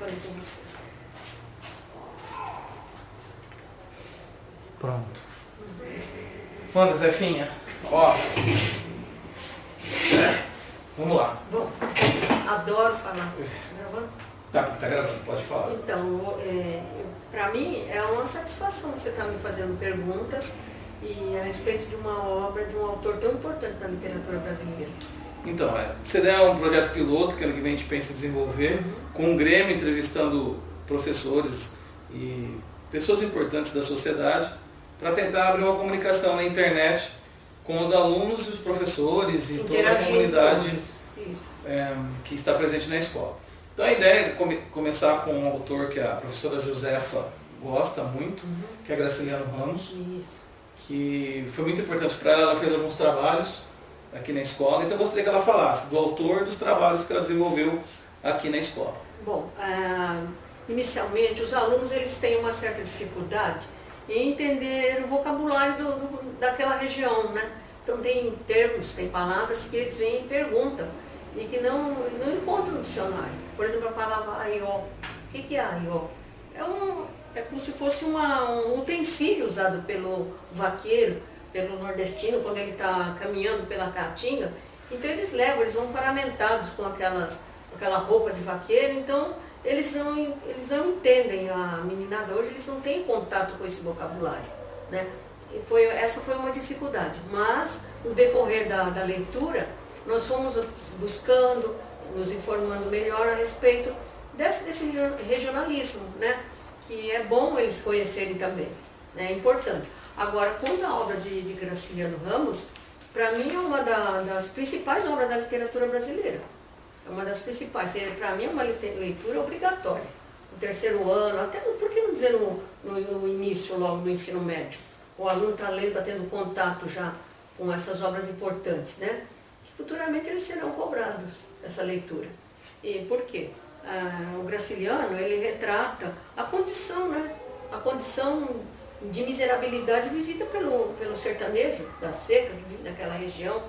microfone com você. Pronto. Manda, Zefinha. Ó. Vamos lá. Bom, adoro falar. Gravando? Tá gravando, pode falar. Então, para mim é uma satisfação você estar me fazendo perguntas e a respeito de uma obra de um autor tão importante da literatura brasileira. Então, CDE é um projeto piloto que ano que vem a gente pensa em desenvolver, com um Grêmio entrevistando professores e pessoas importantes da sociedade, para tentar abrir uma comunicação na internet com os alunos e os professores e toda a comunidade que está presente na escola. Então a ideia é começar com um autor que a professora Josefa gosta muito, que é Graciliano Ramos, que foi muito importante para ela fez alguns trabalhos aqui na escola, então eu gostaria que ela falasse do autor dos trabalhos que ela desenvolveu aqui na escola. Bom, inicialmente os alunos eles têm uma certa dificuldade em entender o vocabulário daquela região, né? Então tem termos, tem palavras que eles vêm e perguntam e que não encontram no dicionário. Por exemplo, a palavra aió. O que é aió? É como se fosse um utensílio usado pelo vaqueiro, pelo nordestino, quando ele está caminhando pela caatinga. Então eles vão paramentados com aquela roupa de vaqueiro, então eles não entendem, a meninada hoje, eles não têm contato com esse vocabulário, né? Essa foi uma dificuldade, mas no decorrer da leitura, nós fomos buscando, nos informando melhor a respeito desse regionalismo, né? Que é bom eles conhecerem também, né? É importante. Agora, quanto à obra de Graciliano Ramos, para mim é uma das principais obras da literatura brasileira. É uma das principais. Para mim é uma leitura obrigatória. No terceiro ano, até por que não dizer no início, logo do ensino médio? O aluno está lendo, está tendo contato já com essas obras importantes, né? Que futuramente eles serão cobrados, essa leitura. E por quê? O Graciliano, ele retrata a condição, né? A condição de miserabilidade vivida pelo sertanejo da seca, que vive naquela região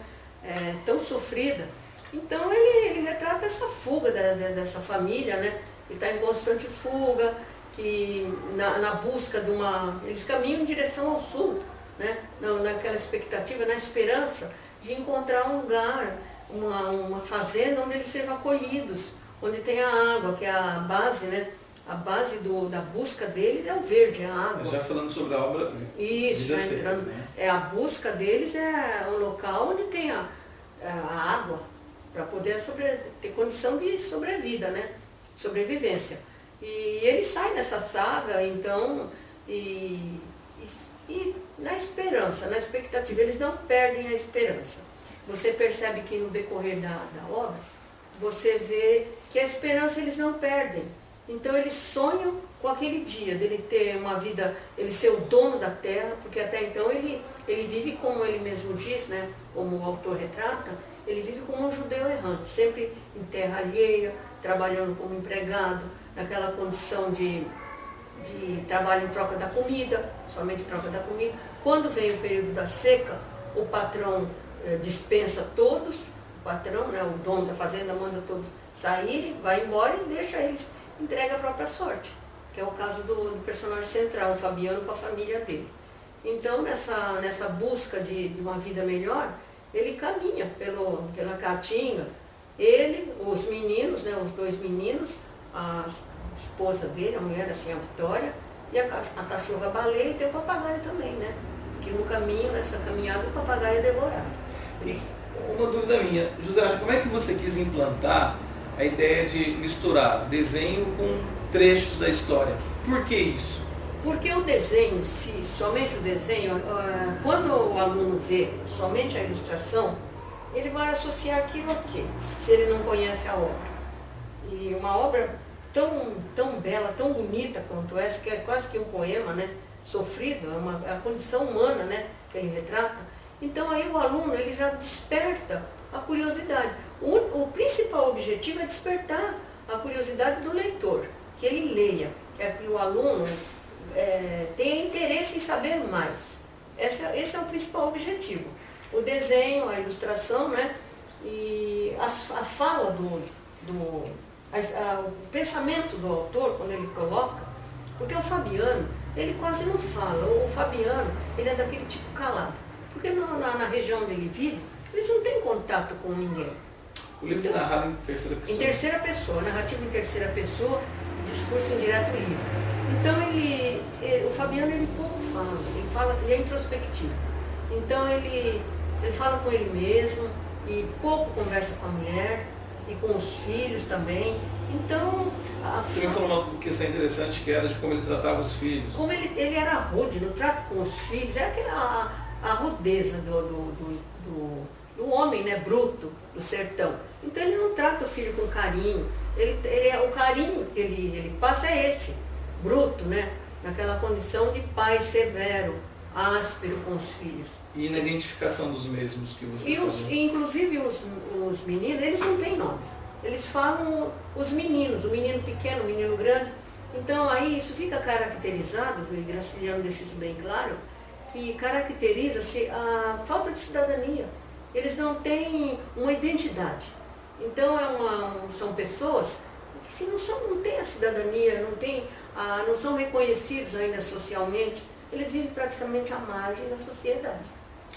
tão sofrida. Então ele retrata essa fuga dessa família, né? Que está em constante fuga, que na busca de eles caminham em direção ao sul, né? Naquela expectativa, na esperança de encontrar um lugar, uma fazenda onde eles sejam acolhidos, onde tem a água, que é a base, né? A base da busca deles é o verde, é a água. Já falando sobre a obra. Isso, já entrando. Né? A busca deles é um local onde tem a água, para poder ter condição de sobrevida, né? Sobrevivência. E ele sai nessa saga, então, e na esperança, na expectativa, eles não perdem a esperança. Você percebe que no decorrer da obra, você vê que a esperança eles não perdem. Então eles sonham com aquele dia, dele ter uma vida, ele ser o dono da terra, porque até então ele vive como ele mesmo diz, né? Como o autor retrata, ele vive como um judeu errante, sempre em terra alheia, trabalhando como empregado, naquela condição de trabalho em troca da comida, somente troca da comida. Quando vem o período da seca, o patrão dispensa todos, o patrão, né, o dono da fazenda, manda todos saírem, vai embora e deixa eles, entrega a própria sorte, que é o caso do personagem central, o Fabiano, com a família dele. Então, nessa busca de uma vida melhor, ele caminha pela caatinga, ele, os meninos, né, os dois meninos, a esposa dele, a mulher assim, a Vitória, e a cachorra baleia, e tem o papagaio também, né? Que no caminho, nessa caminhada, o papagaio é devorado. Uma dúvida minha, José, como é que você quis implantar a ideia de misturar desenho com trechos da história? Por que isso? Porque o desenho, somente o desenho, quando o aluno vê somente a ilustração, ele vai associar aquilo a quê? Se ele não conhece a obra. E uma obra tão bela, tão bonita quanto essa, que é quase que um poema, né? Sofrido, é a condição humana, né? Que ele retrata. Então aí o aluno ele já desperta a curiosidade. O principal objetivo é despertar a curiosidade do leitor, que ele leia, que o aluno tenha interesse em saber mais. Esse é o principal objetivo. O desenho, a ilustração, né? E a fala o pensamento do autor, quando ele coloca, porque o Fabiano, ele quase não fala. O Fabiano, ele é daquele tipo calado. Porque na região onde ele vive, eles não têm contato com ninguém. O livro é narrado em terceira pessoa. Em terceira pessoa, narrativa em terceira pessoa, discurso em direto livre. Então o Fabiano ele pouco fala, ele é introspectivo. Então ele fala com ele mesmo e pouco conversa com a mulher e com os filhos também. Então... Você me falou uma questão interessante que era de como ele tratava os filhos. Como ele era rude no trato com os filhos, é aquela a rudeza do homem, né, bruto, do sertão. Então ele não trata o filho com carinho. O carinho que ele passa é esse, bruto, né? Naquela condição de pai severo, áspero com os filhos. E na identificação dos mesmos que você falou. Inclusive os meninos, eles não têm nome. Eles falam os meninos, o menino pequeno, o menino grande. Então aí isso fica caracterizado, o Graciliano deixa isso bem claro, que caracteriza-se a falta de cidadania. Eles não têm uma identidade. Então são pessoas que se não têm a cidadania, não são reconhecidos ainda socialmente, eles vivem praticamente à margem da sociedade,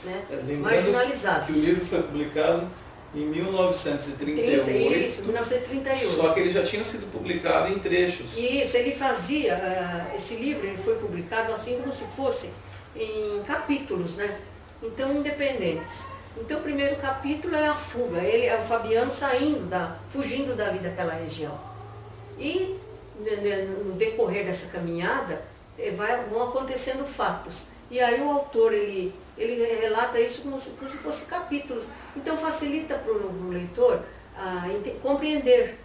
né? Marginalizados. Que o livro foi publicado em 1938. Isso, 1938. Só que ele já tinha sido publicado em trechos. Isso, ele fazia, esse livro ele foi publicado assim como se fosse em capítulos, né? Então, independentes. Então, o primeiro capítulo é a fuga, ele é o Fabiano fugindo da vida daquela região. E no decorrer dessa caminhada, vão acontecendo fatos. E aí o autor, ele relata isso como se fosse capítulos. Então facilita para o leitor compreender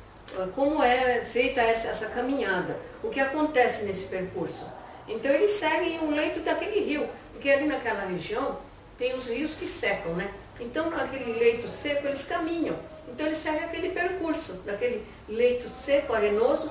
como é feita essa caminhada, o que acontece nesse percurso. Então eles seguem o leito daquele rio, porque ali naquela região tem os rios que secam, né? Então naquele leito seco eles caminham. Então eles seguem aquele percurso, daquele leito seco, arenoso,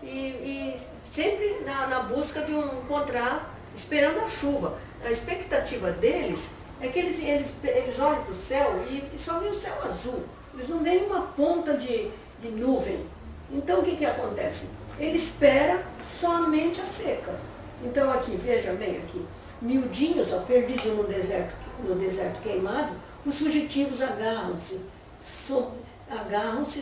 e sempre na busca de encontrar, esperando a chuva. A expectativa deles é que eles olham para o céu e só veem o céu azul. Eles não veem uma ponta de nuvem. Então o que acontece? Ele espera somente a seca. Então aqui, veja bem aqui, miudinhos, perdidos no deserto queimado, os fugitivos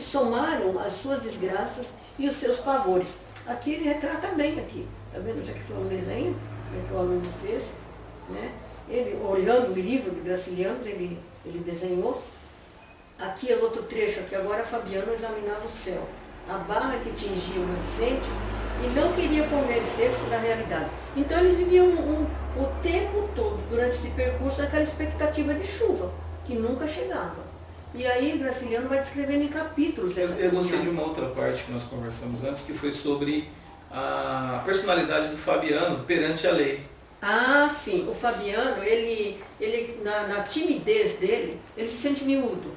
somaram as suas desgraças e os seus pavores. Aqui ele retrata bem aqui. Está vendo? Já que foi um desenho que o aluno fez, né? Ele, olhando o livro de Graciliano, ele desenhou. Aqui é outro trecho, aqui agora Fabiano examinava o céu, a barra que tingia o nascente, e não queria convencer-se da realidade. Então eles viviam o tempo todo, durante esse percurso, naquela expectativa de chuva, que nunca chegava. E aí Graciliano vai descrevendo em capítulos. Eu gostei de uma outra parte que nós conversamos antes, que foi sobre a personalidade do Fabiano perante a lei. Ah, sim. O Fabiano, ele na timidez dele, ele se sente miúdo.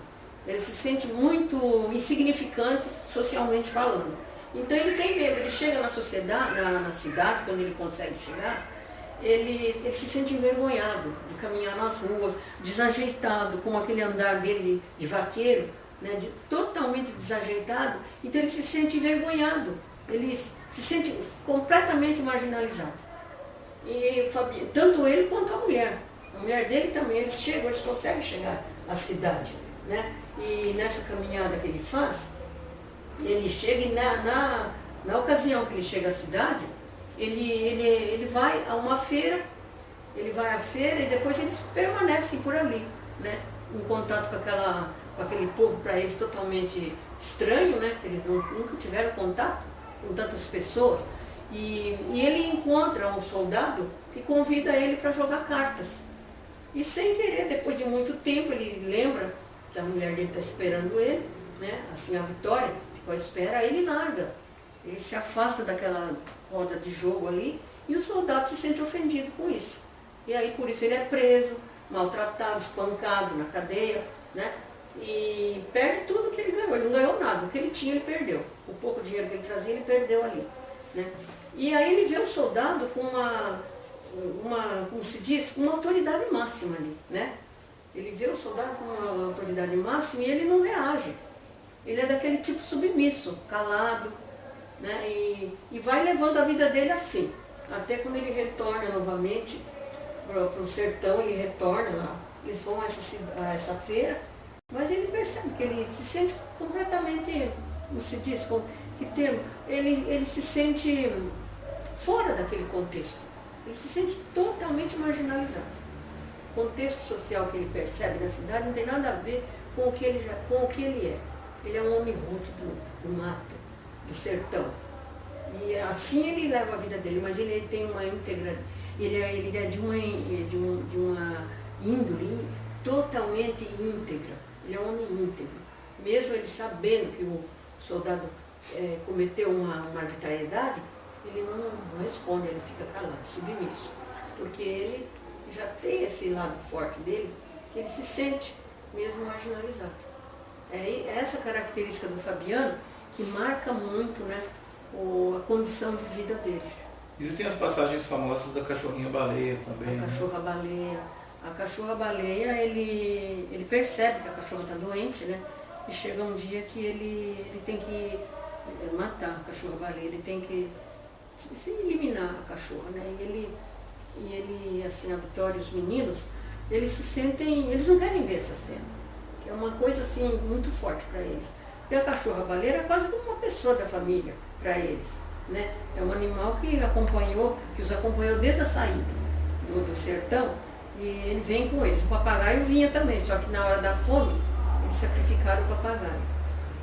Ele se sente muito insignificante socialmente falando. Então ele tem medo, ele chega na sociedade, na cidade, quando ele consegue chegar, ele se sente envergonhado de caminhar nas ruas, desajeitado, com aquele andar dele de vaqueiro, né, totalmente desajeitado. Então ele se sente envergonhado, ele se sente completamente marginalizado. E tanto ele quanto a mulher dele também, eles conseguem chegar à cidade, né? E nessa caminhada que ele faz, ele chega e na ocasião que ele chega à cidade, ele vai a uma feira, ele vai à feira e depois eles permanecem por ali, né? Em contato com aquele povo para eles totalmente estranho, né? Eles nunca tiveram contato com tantas pessoas. E ele encontra um soldado que convida ele para jogar cartas. E sem querer, depois de muito tempo, ele lembra que a mulher dele está esperando ele, né? Assim, a Vitória ficou à espera, aí ele larga. Ele se afasta daquela roda de jogo ali e o soldado se sente ofendido com isso. E aí, por isso, ele é preso, maltratado, espancado na cadeia, né? E perde tudo que ele ganhou. Ele não ganhou nada. O que ele tinha, ele perdeu. O pouco dinheiro que ele trazia, ele perdeu ali, né? E aí ele vê o soldado com como se diz, uma autoridade máxima ali, né? Ele vê o soldado com uma autoridade máxima e ele não reage. Ele é daquele tipo submisso, calado, né? E vai levando a vida dele assim. Até quando ele retorna novamente para o sertão, ele retorna lá. Eles vão a essa feira, mas ele percebe que ele se sente completamente, como se diz, que termo, ele se sente fora daquele contexto. Ele se sente totalmente marginalizado. O contexto social que ele percebe na cidade não tem nada a ver com o que ele é. Ele é um homem rude do mato, do sertão. E assim ele leva a vida dele, mas ele tem uma íntegra, ele é de uma índole totalmente íntegra. Ele é um homem íntegro. Mesmo ele sabendo que o soldado cometeu uma arbitrariedade, ele não responde, ele fica calado, submisso. Porque ele já tem esse lado forte dele, que ele se sente mesmo marginalizado. É essa característica do Fabiano que marca muito, né, a condição de vida dele. Existem as passagens famosas da cachorrinha-baleia também. A cachorra-baleia. A cachorra-baleia, ele percebe que a cachorra está doente, né? E chega um dia que ele tem que matar a cachorra-baleia, ele tem que se eliminar a cachorra, né? E ele, assim, a Vitória e os meninos, eles se sentem, eles não querem ver essa cena. É uma coisa assim muito forte para eles. Porque a cachorra-baleia é quase como uma pessoa da família para eles, né? É um animal que os acompanhou desde a saída do sertão, e ele vem com eles. O papagaio vinha também, só que na hora da fome eles sacrificaram o papagaio.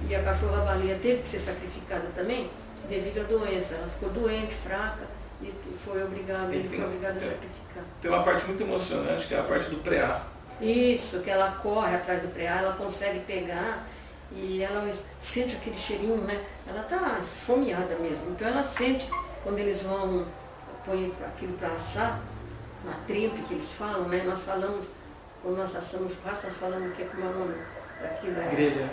E a cachorra-baleia teve que ser sacrificada também devido à doença. Ela ficou doente, fraca, e ele foi obrigado a sacrificar. Tem uma parte muito emocionante que é a parte do preá. Isso, que ela corre atrás do preá, ela consegue pegar e ela sente aquele cheirinho, né? Ela está esfomeada mesmo. Então ela sente, quando eles vão pôr aquilo para assar, na trempe que eles falam, né? Nós falamos, quando nós assamos churrasco, nós falamos que é como é o nome daquilo,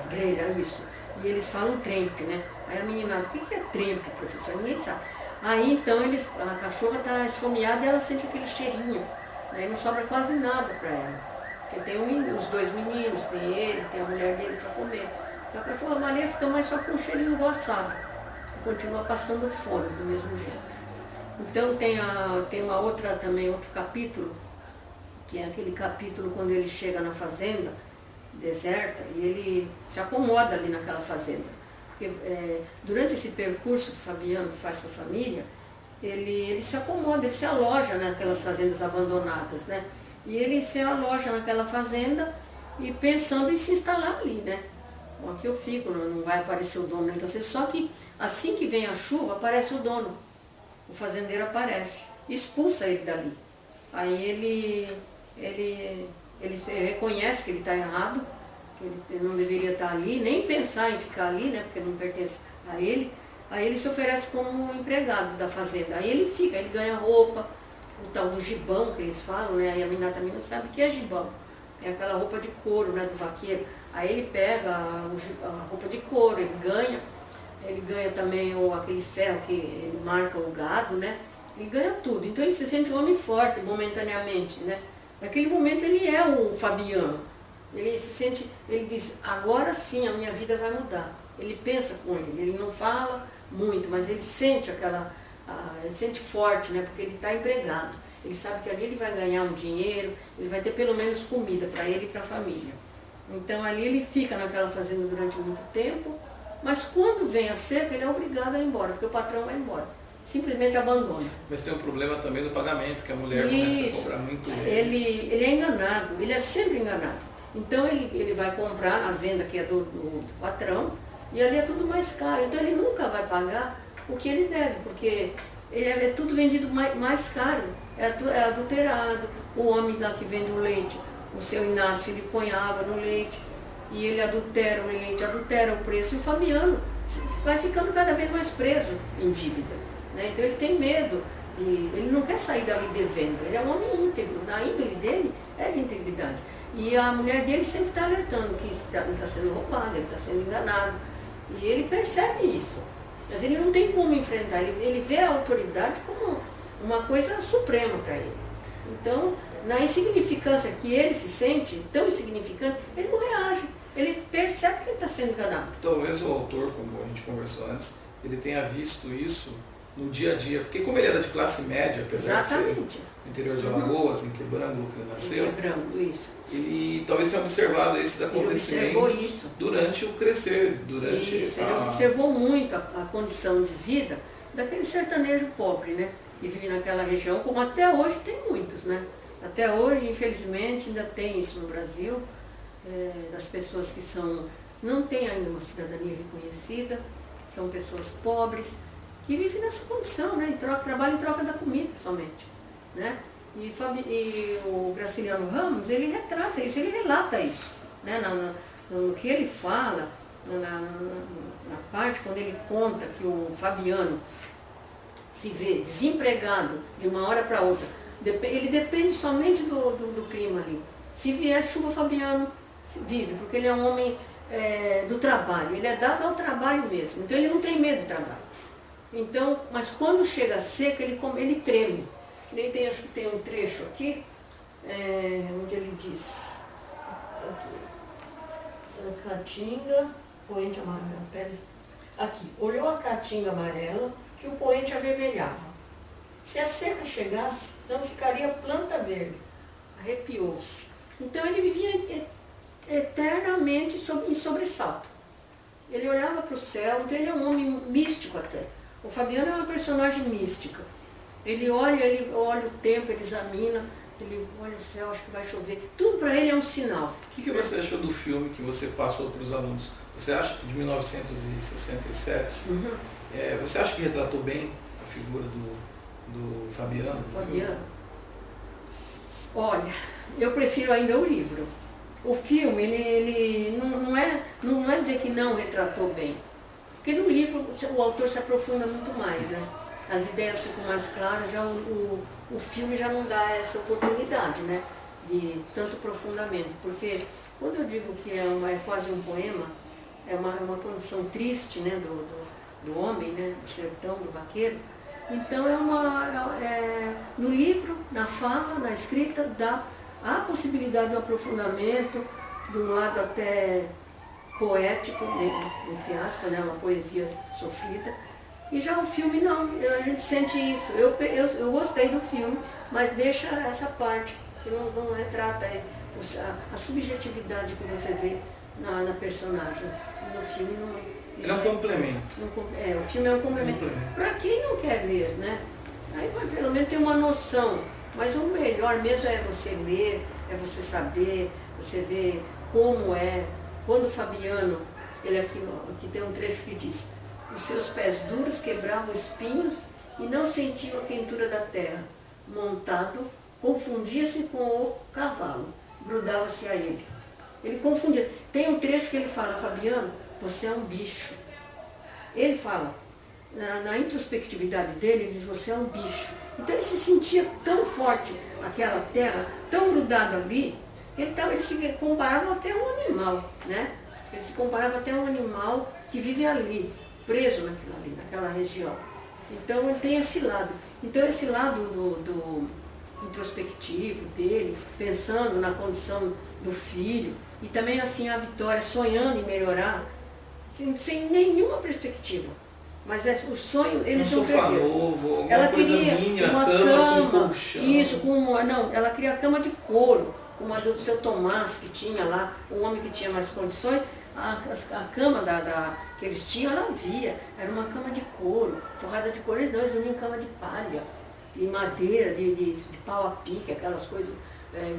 grelha, isso. E eles falam trempe, né? Aí a meninada, o que é trempe, professor? Ninguém sabe. Aí então a cachorra está esfomeada e ela sente aquele cheirinho, né? E não sobra quase nada para ela. Porque tem os dois meninos, tem ele, tem a mulher dele para comer. Então a cachorra-baleia fica mais só com um cheirinho do assado. E continua passando fome do mesmo jeito. Então tem uma outra também, outro capítulo, que é aquele capítulo quando ele chega na fazenda deserta e ele se acomoda ali naquela fazenda. Porque, durante esse percurso que o Fabiano faz com a família, ele se acomoda, ele se aloja naquelas fazendas abandonadas, né? E ele se aloja naquela fazenda e pensando em se instalar ali, né? Bom, aqui eu fico, não vai aparecer o dono, então, só que assim que vem a chuva, aparece o dono. O fazendeiro aparece, expulsa ele dali. Aí ele reconhece que ele está errado, que ele não deveria estar ali, nem pensar em ficar ali, né? Porque não pertence a ele. Aí ele se oferece como um empregado da fazenda. Aí ele fica, ele ganha roupa, o tal do gibão que eles falam, né? Aí a menina também não sabe o que é gibão. É aquela roupa de couro, né, do vaqueiro. Aí ele pega a roupa de couro, ele ganha também aquele ferro que ele marca o gado, né? Ele ganha tudo. Então ele se sente um homem forte momentaneamente, né? Naquele momento ele é o Fabiano. Ele se sente, ele diz, agora sim a minha vida vai mudar. Ele pensa com ele não fala muito, mas ele sente ele sente forte, né? Porque ele está empregado. Ele sabe que ali ele vai ganhar um dinheiro, ele vai ter pelo menos comida para ele e para a família. Então ali ele fica naquela fazenda durante muito tempo, mas quando vem a seca ele é obrigado a ir embora, porque o patrão vai embora. Simplesmente abandona. Mas tem um problema também do pagamento, que a mulher começa a cobrar muito ele é enganado, ele é sempre enganado. Então ele vai comprar na venda que é do patrão, e ali é tudo mais caro. Então ele nunca vai pagar o que ele deve, porque é tudo vendido mais caro, é adulterado. O homem lá que vende o leite, o seu Inácio, ele põe água no leite, e ele adultera o leite, adultera o preço. E o Fabiano vai ficando cada vez mais preso em dívida, né? Então ele tem medo, ele não quer sair dali devendo, ele é um homem íntegro, na índole dele é de integridade. E a mulher dele sempre está alertando que ele está sendo roubado, ele está sendo enganado. E ele percebe isso. Mas ele não tem como enfrentar, ele vê a autoridade como uma coisa suprema para ele. Então, na insignificância que ele se sente, tão insignificante, ele não reage. ele percebe que ele está sendo enganado. Talvez o autor, como a gente conversou antes, ele tenha visto isso no dia a dia, porque como ele era de classe média, apesar de ser no interior de Alagoas, em Quebrango que ele nasceu, isso. Ele talvez tenha observado esses acontecimentos durante o crescer, durante isso, ele observou muito a condição de vida daquele sertanejo pobre, né? Que vive naquela região, como até hoje tem muitos, né? Até hoje, infelizmente, ainda tem isso no Brasil, das pessoas que não têm ainda uma cidadania reconhecida, são pessoas pobres, que vivem nessa condição, né? Trabalham em troca da comida somente, né? E o Graciliano Ramos, ele retrata isso, ele relata isso, né? No que ele fala, na parte quando ele conta que o Fabiano se vê desempregado de uma hora para outra, ele depende somente do clima ali. Se vier chuva, Fabiano vive, porque ele é um homem do trabalho, ele é dado ao trabalho mesmo, então ele não tem medo do trabalho. Então, mas quando chega a seca, ele treme. Acho que tem um trecho aqui, onde ele diz, a caatinga, poente amarela, aqui, olhou a caatinga amarela, que o poente avermelhava. Se a seca chegasse, não ficaria planta verde. Arrepiou-se. Então ele vivia eternamente em sobressalto. Ele olhava para o céu, então ele é um homem místico até. O Fabiano é uma personagem mística. Ele olha o tempo, ele examina, ele olha o céu, acho que vai chover. Tudo para ele é um sinal. O que você achou do filme que você passou para os alunos? Você acha que de 1967, você acha que retratou bem a figura do Fabiano? Olha, eu prefiro ainda o livro. O filme, ele não é dizer que não retratou bem. Porque no livro o autor se aprofunda muito mais, né? As ideias ficam mais claras, já o filme já não dá essa oportunidade, né? De tanto aprofundamento. Porque quando eu digo que é quase um poema, é uma condição triste, né? Do homem, né? Do sertão, do vaqueiro. Então no livro, na fala, na escrita, há a possibilidade de um aprofundamento, de um lado até poético, entre aspas, né, uma poesia sofrida. E já o filme não, a gente sente isso. Eu gostei do filme, mas deixa essa parte, que não retrata a subjetividade que você vê na personagem. No filme não. É um complemento. O filme é um complemento. Para quem não quer ler, né? Aí pelo menos tem uma noção. Mas o melhor mesmo é você ler, é você saber, você ver como é. Quando o Fabiano, aqui tem um trecho que diz, os seus pés duros quebravam espinhos e não sentiam a quentura da terra. Montado, confundia-se com o cavalo, grudava-se a ele. Ele confundia. Tem um trecho que ele fala, Fabiano, você é um bicho. Ele fala, na introspectividade dele, ele diz, você é um bicho. Então ele se sentia tão forte, aquela terra, tão grudado ali, ele se comparava até a um animal, né? Ele se comparava até a um animal que vive ali, preso naquela região. Então ele tem esse lado. Então esse lado do introspectivo dele, pensando na condição do filho, e também assim a Vitória sonhando em melhorar, sem nenhuma perspectiva. Mas o sonho, eles não perderam. Um sofá novo, alguma ela coisa queria minha, uma cama com colchão. Isso, ela queria a cama de couro, como a do seu Tomás, que tinha lá, um homem que tinha mais condições, a cama que eles tinham, ela via, era uma cama de couro, forrada de couro, eles dormiam em cama de palha, de madeira, de pau a pique, aquelas coisas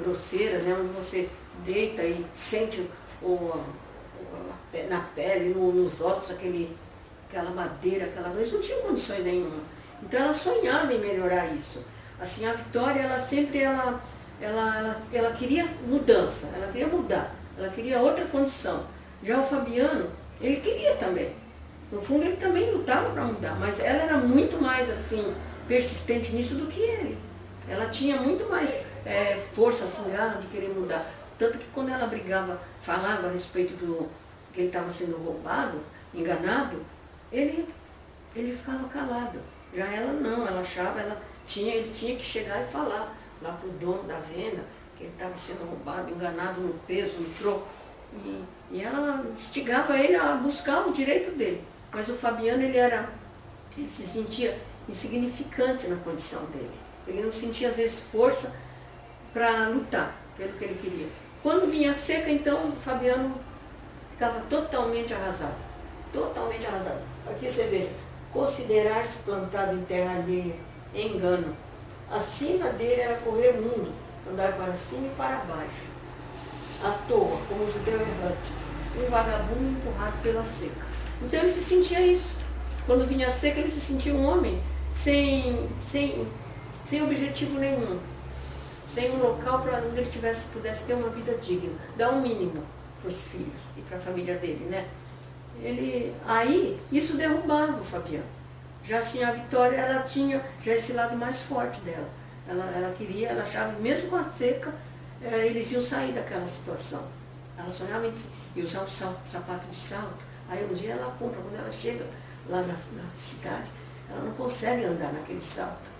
grosseiras, né, onde você deita e sente na pele, nos ossos, aquela madeira, eles não tinham condições nenhuma. Então ela sonhava em melhorar isso. Assim, a Vitória, ela sempre, ela queria mudança, ela queria mudar, ela queria outra condição. Já o Fabiano, ele queria também. No fundo, ele também lutava para mudar, mas ela era muito mais, assim, persistente nisso do que ele. Ela tinha muito mais força, assim, de querer mudar. Tanto que quando ela falava a respeito do que ele estava sendo roubado, enganado, ele ficava calado. Já ela não, ela achava, ele tinha que chegar e falar lá para o dono da venda que ele estava sendo roubado, enganado no peso, no troco. E ela instigava ele a buscar o direito dele. Mas o Fabiano, ele se sentia insignificante na condição dele. Ele não sentia, às vezes, força para lutar pelo que ele queria. Quando vinha a seca, então, o Fabiano ficava totalmente arrasado. Totalmente arrasado. Aqui você veja, considerar-se plantado em terra alheia, engano. Acima dele era correr o mundo, andar para cima e para baixo. À toa, como um judeu errante, um vagabundo empurrado pela seca. Então ele se sentia isso. Quando vinha a seca, ele se sentia um homem sem objetivo nenhum. Sem um local para onde ele pudesse ter uma vida digna. Dar um mínimo para os filhos e para a família dele, né? Aí, isso derrubava o Fabiano. Já assim, a Vitória, ela tinha já esse lado mais forte dela. Ela achava, mesmo com a seca, eles iam sair daquela situação. Ela sonhava em usar um sapato de salto. Aí um dia ela compra, quando ela chega lá na cidade, ela não consegue andar naquele salto.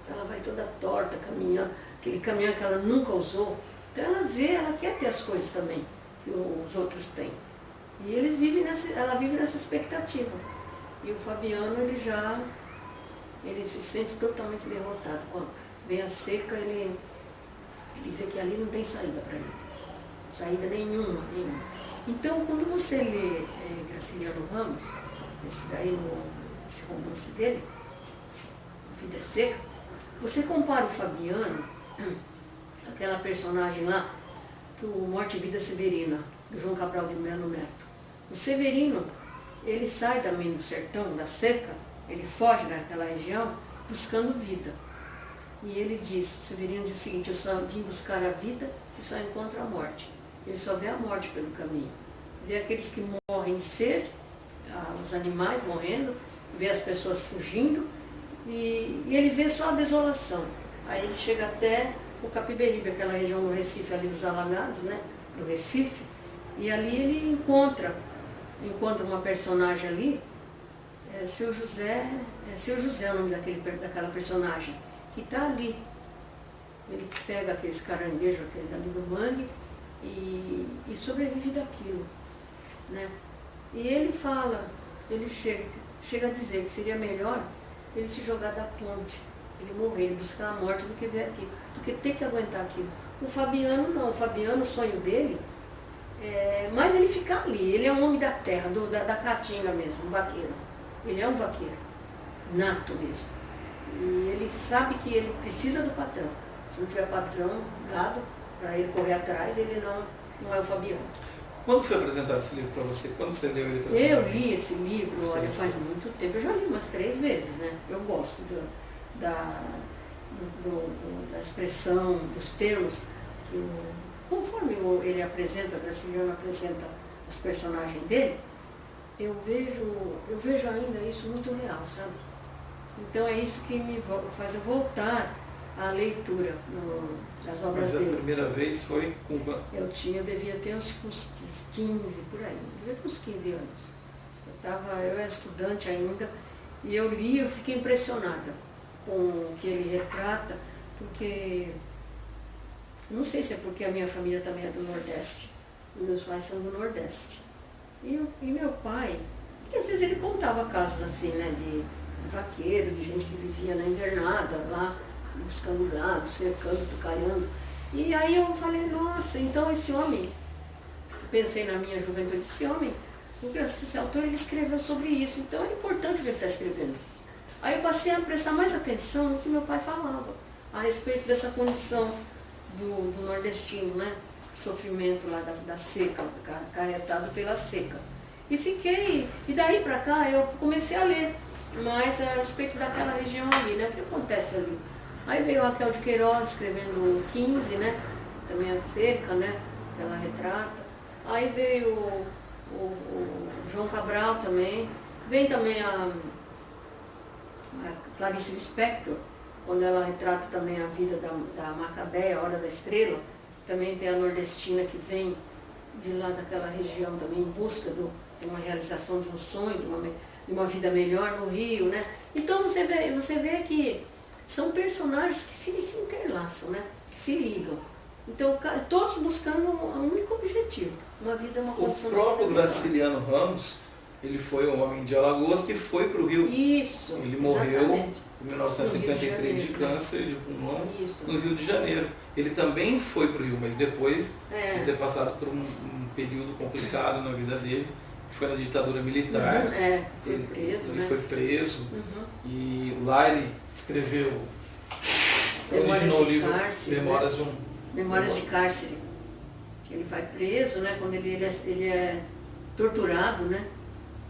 Então ela vai toda torta, caminhando, aquele caminhão que ela nunca usou. Então ela quer ter as coisas também que os outros têm. E ela vive nessa expectativa. E o Fabiano, ele se sente totalmente derrotado. Quando vem a seca, ele vê que ali não tem saída para ele. Saída nenhuma. Então, quando você lê Graciliano Ramos, esse romance dele, Vida é Seca, você compara o Fabiano, aquela personagem lá, do Morte e Vida Severina, do João Cabral de Melo Neto. O Severino, ele sai também do sertão, da seca, ele foge daquela região buscando vida. E ele diz, o Severino diz o seguinte: eu só vim buscar a vida e só encontro a morte. Ele só vê a morte pelo caminho. Vê aqueles que morrem de sede, os animais morrendo, vê as pessoas fugindo, e ele vê só a desolação. Aí ele chega até o Capiberibe, aquela região do Recife, ali dos Alagados, né, do Recife, e ali ele encontra uma personagem ali, Seu José é o nome daquela personagem, que está ali. Ele pega aqueles caranguejos, aquele ali do mangue, e sobrevive daquilo, né? E ele chega a dizer que seria melhor ele se jogar da ponte, ele morrer, ele buscar a morte do que ver aqui, do que ter que aguentar aquilo. O Fabiano não, o sonho dele mas ele fica ali, ele é um homem da terra, da caatinga mesmo, um vaqueiro. Ele é um vaqueiro, nato mesmo. E ele sabe que ele precisa do patrão. Se não tiver patrão, gado, para ele correr atrás, ele não é o Fabiano. Quando foi apresentado esse livro para você? Quando você leu ele pela Eu li esse livro, olha, faz muito tempo. Eu já li umas 3 vezes, né? Eu gosto da expressão, dos termos que conforme ele apresenta, o Graciliano apresenta os personagens dele, eu vejo ainda isso muito real, sabe? Então é isso que me faz eu voltar à leitura das obras dele. Mas a primeira vez foi com... Eu devia ter uns 15 por aí, devia ter uns 15 anos. Eu era estudante ainda, e eu li, eu fiquei impressionada com o que ele retrata, porque... Não sei se é porque a minha família também é do Nordeste. Meus pais são do Nordeste. E meu pai, que às vezes ele contava casos assim, né, de vaqueiro, de gente que vivia na invernada, lá, buscando gado, cercando, tucaiando. E aí eu falei, nossa, então esse homem, pensei na minha juventude, esse homem, esse autor, ele escreveu sobre isso, então é importante o que ele está escrevendo. Aí eu passei a prestar mais atenção no que meu pai falava, a respeito dessa condição do nordestino, né? Sofrimento lá da seca, acarretado pela seca. E daí para cá eu comecei a ler mais a respeito daquela região ali, né? O que acontece ali? Aí veio Raquel de Queiroz escrevendo 15, né? Também a seca, né? Que ela retrata. Aí veio o João Cabral também. Vem também a Clarice Lispector, quando ela retrata também a vida da Macabéia, a Hora da Estrela. Também tem a nordestina que vem de lá daquela região também em busca de uma realização de um sonho, de uma vida melhor no Rio, né? Então você vê que são personagens que se interlaçam, né? Que se ligam. Então, todos buscando um único objetivo, uma vida, uma O condição de próprio vida melhor. Graciliano Ramos, ele foi um homem de Alagoas que foi para o Rio. Isso, Ele morreu exatamente. em 1953 de Janeiro, câncer de pulmão Isso. no Rio de Janeiro. Ele também foi para o Rio, mas depois É. de ter passado por um período complicado na vida dele, que foi na ditadura militar. Foi Ele- preso, Ele né? foi preso Uhum. e lá ele escreveu, Memórias originou o de livro Cárcere, Memórias de um... Memórias de Cárcere, que ele vai preso, né? Quando ele é torturado, né?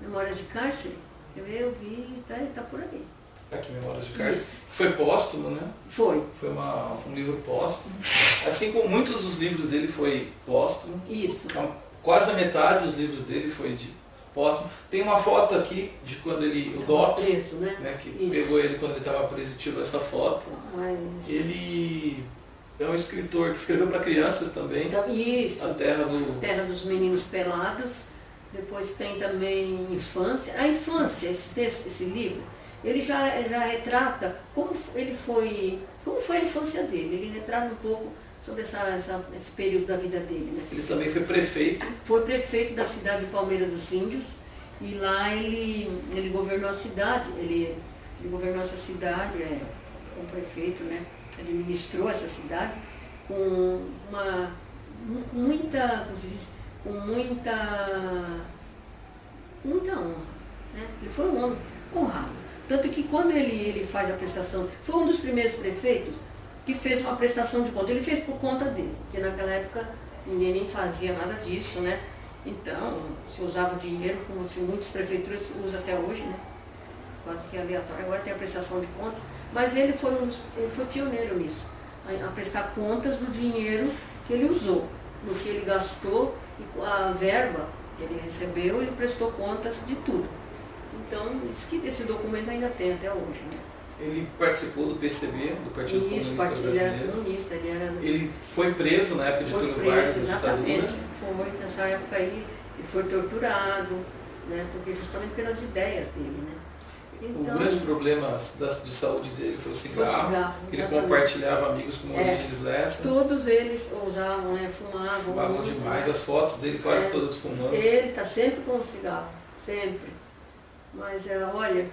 Memórias de Cárcere, eu vi, tá por aí. Aqui, Memórias de Cárcere. Isso. Foi póstumo, né? Foi, Foi um livro póstumo. Assim como muitos dos livros dele foi póstumo. isso. Então, quase a metade dos livros dele foi de póstumo. Tem uma foto aqui de quando ele, o DOPS, Preso, né? que Isso. pegou ele quando ele estava preso e tirou essa foto. Mas... Ele é um escritor que escreveu para crianças também. Então, isso. A Terra do... Terra dos Meninos Pelados. Depois tem também Infância. A Infância, esse texto, esse livro, ele já retrata como foi a infância dele. Ele retrata um pouco sobre esse período da vida dele, né? Ele também foi prefeito. Foi prefeito da cidade de Palmeira dos Índios e lá ele governou a cidade, ele governou essa cidade, como prefeito, né? Administrou essa cidade com muita, como se diz, com muita honra, né? Ele foi um homem honrado. Tanto que quando ele faz a prestação, foi um dos primeiros prefeitos que fez uma prestação de conta. Ele fez por conta dele, porque naquela época ninguém nem fazia nada disso, né? Então, se usava o dinheiro, como se muitas prefeituras usam até hoje, né? Quase que aleatório. Agora tem a prestação de contas, mas ele foi pioneiro nisso, a prestar contas do dinheiro que ele usou, do que ele gastou e com a verba que ele recebeu, ele prestou contas de tudo. Então, isso que esse documento ainda tem até hoje, né? Ele participou do PCB, do Partido Isso, Comunista ele era Brasileiro. comunista, Ele foi preso na época de foi Getúlio Vargas, preso, da exatamente. ditadura. Foi, nessa época aí, ele foi torturado, né? Porque justamente pelas ideias dele, né? O grande problema de saúde dele foi o Foi o cigarro. cigarro, Ele exatamente. compartilhava amigos como Origens Lessa. Todos eles usavam, fumavam Fumavam muito, demais, né? as fotos dele quase É. todas fumando. Ele está sempre com o cigarro, sempre. Mas olha,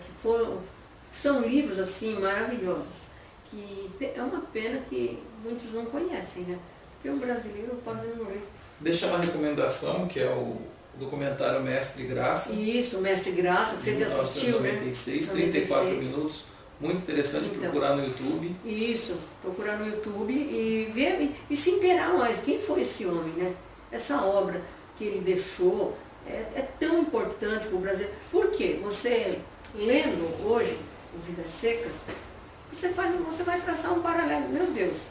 são livros assim maravilhosos, que é uma pena que muitos não conhecem, né? Porque o brasileiro quase não lê. Deixa uma recomendação, que é o documentário Mestre Graça, Isso, o Mestre Graça, que você de já assistiu, né? 1996, 34 96. minutos. Muito interessante Então. procurar no YouTube. Isso, procurar no YouTube e ver e se inteirar mais. Quem foi esse homem, né? Essa obra que ele deixou é tão importante para o Brasil. Por quê? Você, lendo hoje o Vidas Secas, você vai traçar um paralelo. Meu Deus,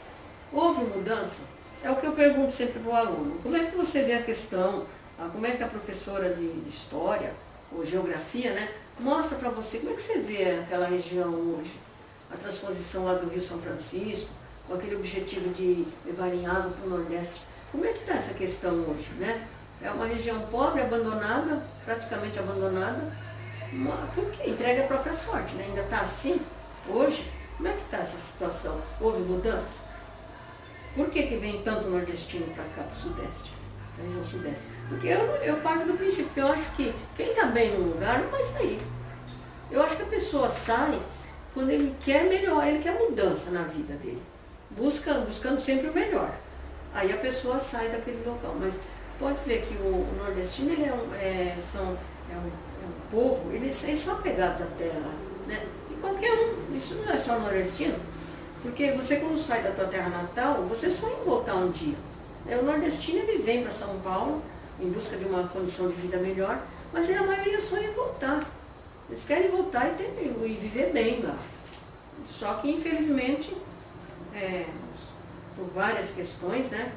houve mudança? É o que eu pergunto sempre para o aluno. Como é que você vê a questão, como é que a professora de história ou geografia, né, mostra para você como é que você vê aquela região hoje? A transposição lá do Rio São Francisco, com aquele objetivo de levarem água para o Nordeste. Como é que está essa questão hoje, né? É uma região pobre, abandonada, praticamente abandonada, porque entrega a própria sorte, né? Ainda está assim hoje. Como é que está essa situação? Houve mudança? Por que vem tanto nordestino para cá, para o Sudeste, para a região Sudeste? Porque eu parto do princípio que eu acho que quem está bem num lugar não vai sair. Eu acho que a pessoa sai quando ele quer melhor, ele quer mudança na vida dele, buscando sempre o melhor. Aí a pessoa sai daquele local. Mas pode ver que o nordestino ele é um povo, eles são apegados à terra, né? E qualquer um, isso não é só nordestino, porque você quando sai da tua terra natal, você sonha em voltar um dia. O nordestino ele vem para São Paulo em busca de uma condição de vida melhor, mas a maioria sonha em voltar. Eles querem voltar e viver bem lá. Só que infelizmente, por várias questões, né?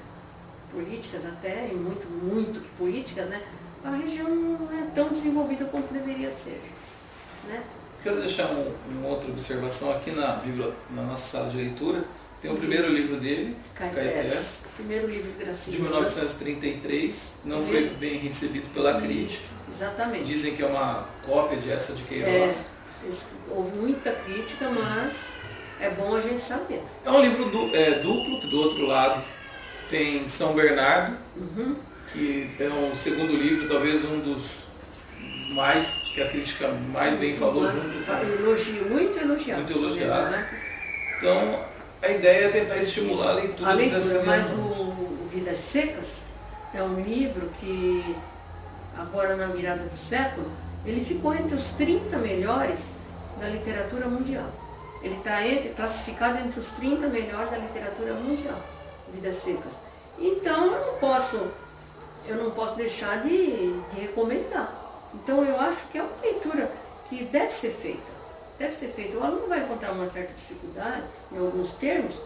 Políticas até, e muito que políticas, né? A região não é tão desenvolvida quanto deveria ser, né? Quero deixar uma outra observação aqui na nossa sala de leitura. Tem o primeiro livro dele, Caetés, o primeiro livro de de Graciliano. 1933, não foi bem recebido pela crítica. Isso, exatamente. Dizem que é uma cópia de essa de Queiroz. Houve muita crítica, mas é bom a gente saber. É um livro duplo, que do outro lado tem São Bernardo, Uhum. que é um segundo livro, talvez um dos mais, que a crítica mais bem falou. Muito elogiado. Muito elogiado. Então, a ideia é tentar estimular a leitura. A leitura, mas o Vidas Secas é um livro que, agora na virada do século, ele ficou entre os 30 melhores da literatura mundial. Ele está classificado entre os 30 melhores da literatura mundial, Vidas Secas. Então eu não posso deixar de recomendar. Então eu acho que é uma leitura que deve ser feita. Deve ser feita. O aluno vai encontrar uma certa dificuldade em alguns termos,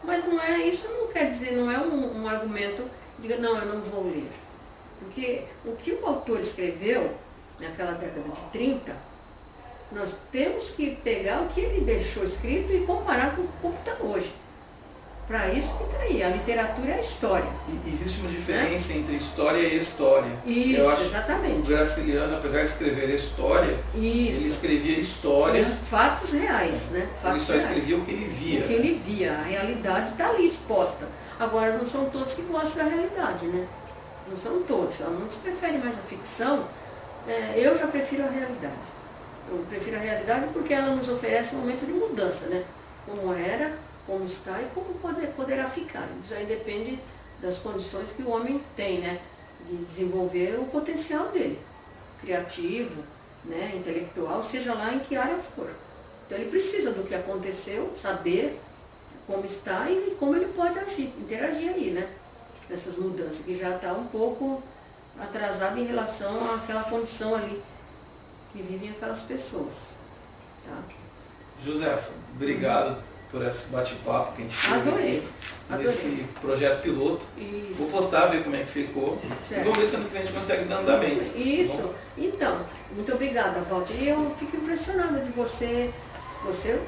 mas não é isso, não quer dizer, não é um argumento, diga, não, eu não vou ler. Porque o que o autor escreveu naquela década de 30, nós temos que pegar o que ele deixou escrito e comparar com o que está hoje. Para isso que está aí. A literatura é a história. E existe uma diferença entre história e história. Isso, eu acho exatamente. Que o Graciliano, apesar de escrever história, ele escrevia história. Isso, fatos reais, né? Fatos ele só escrevia o que ele via. O que ele via. A realidade está ali exposta. Agora, não são todos que gostam da realidade, né? Não são todos. Muitos preferem mais a ficção. Eu já prefiro a realidade. Eu prefiro a realidade porque ela nos oferece um momento de mudança, né? Como era, como está e como poderá ficar. Isso aí depende das condições que o homem tem, né? De desenvolver o potencial dele, criativo, né? Intelectual, seja lá em que área for. Então ele precisa do que aconteceu, saber como está e como ele pode agir, interagir aí, né? Essas mudanças, que já está um pouco atrasado em relação àquela condição ali que vivem aquelas pessoas. Tá? Josefa, obrigado por esse bate-papo que a gente fez. Adorei. Nesse projeto piloto. Isso. Vou postar, ver como é que ficou. Certo. E vamos ver se ano que vem a gente consegue dar andamento. Isso. Tá bom? Então, muito obrigada, Walter. E eu fico impressionada de você. Você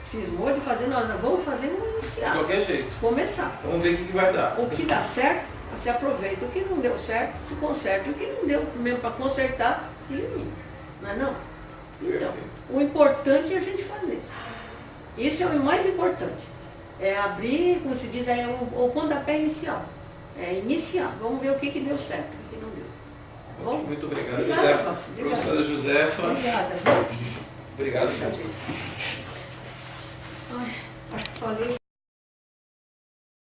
cismou de fazer, nós vamos fazer, vamos iniciar. De qualquer jeito. Começar. Vamos ver o que vai dar. O que dá certo, você aproveita. O que não deu certo, se conserta. O que não deu mesmo para consertar, elimina. Não é não? Então, Perfeito. o importante é a gente fazer. Isso é o mais importante. É abrir, como se diz, o pontapé inicial. É iniciar. Vamos ver o que deu certo, o que não deu. Tá bom? Muito obrigado, Obrigada, Josefa. Walter. Obrigada. Professora Josefa. Obrigada. Obrigado. Puxa vida.